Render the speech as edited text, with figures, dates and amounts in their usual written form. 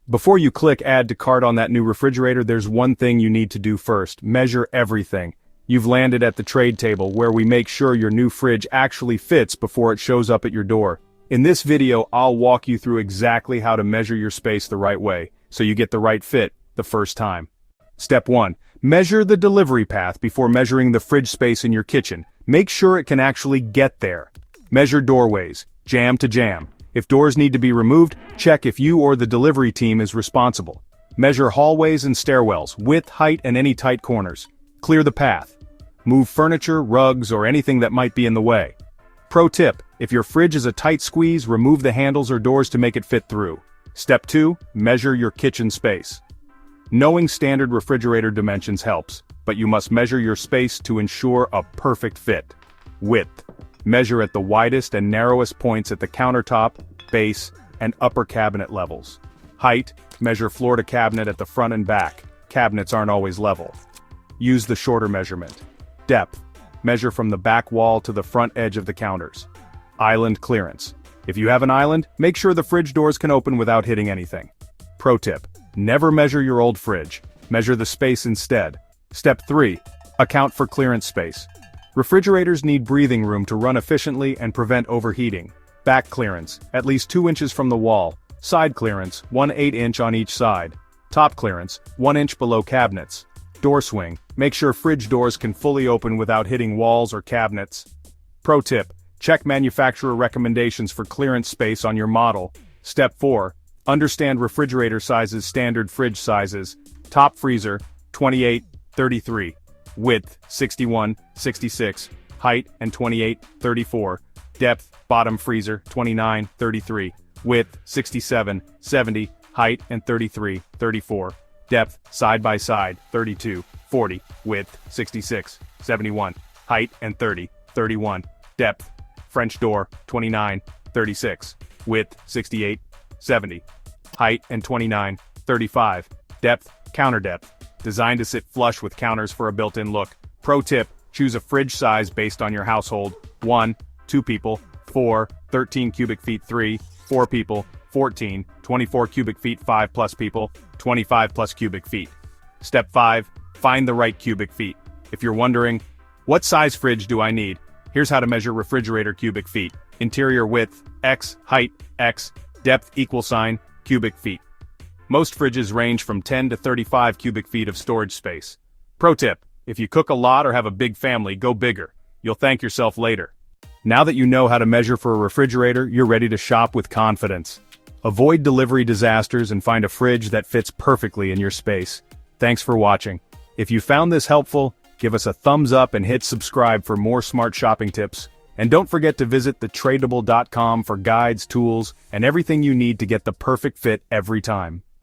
Before you click add to cart on that new refrigerator, there's one thing you need to do first: measure everything. You've landed at the trade table where we make sure your new fridge actually fits before it shows up at your door. In this video, I'll walk you through exactly how to measure your space the right way, so you get the right fit the first time. Step 1. Measure the delivery path before measuring the fridge space in your kitchen. Make sure it can actually get there. Measure doorways, jamb to jamb. If doors need to be removed, check if you or the delivery team is responsible. Measure hallways and stairwells, width, height, and any tight corners. Clear the path. Move furniture, rugs, or anything that might be in the way. Pro tip: if your fridge is a tight squeeze, remove the handles or doors to make it fit through. Step 2. Measure your kitchen space. Knowing standard refrigerator dimensions helps, but you must measure your space to ensure a perfect fit. Width. Measure at the widest and narrowest points at the countertop, base, and upper cabinet levels. Height. Measure floor to cabinet at the front and back. Cabinets aren't always level. Use the shorter measurement. Depth. Measure from the back wall to the front edge of the counters. Island clearance. If you have an island, make sure the fridge doors can open without hitting anything. Pro tip: never measure your old fridge. Measure the space instead. Step 3. Account for clearance space. Refrigerators need breathing room to run efficiently and prevent overheating. Back clearance, at least 2 inches from the wall. Side clearance, 1/8 inch on each side. Top clearance, 1 inch below cabinets. Door swing, make sure fridge doors can fully open without hitting walls or cabinets. Pro tip: check manufacturer recommendations for clearance space on your model. Step 4. Understand refrigerator sizes. Standard fridge sizes. Top freezer, 28-33. Width, 61-66. Height, and 28-34. Depth, bottom freezer, 29-33. Width, 67-70. Height, and 33-34. Depth, side by side, 32-40. Width, 66-71. Height, and 30-31. Depth, French door, 29-36. Width, 68-70. Height, and 29-35. Depth, counter depth. Designed to sit flush with counters for a built-in look. Pro tip: choose a fridge size based on your household. 1, 2 people. 4, 13 cubic feet. 3, 4 people. 14, 24 cubic feet. 5 plus people. 25 plus cubic feet. Step 5. Find the right cubic feet. If you're wondering, what size fridge do I need? Here's how to measure refrigerator cubic feet. Interior width, X. Height, X. Depth =, cubic feet. Most fridges range from 10 to 35 cubic feet of storage space. Pro tip: if you cook a lot or have a big family, go bigger. You'll thank yourself later. Now that you know how to measure for a refrigerator, you're ready to shop with confidence. Avoid delivery disasters and find a fridge that fits perfectly in your space. Thanks for watching. If you found this helpful, give us a thumbs up and hit subscribe for more smart shopping tips. And don't forget to visit thetradable.com for guides, tools, and everything you need to get the perfect fit every time.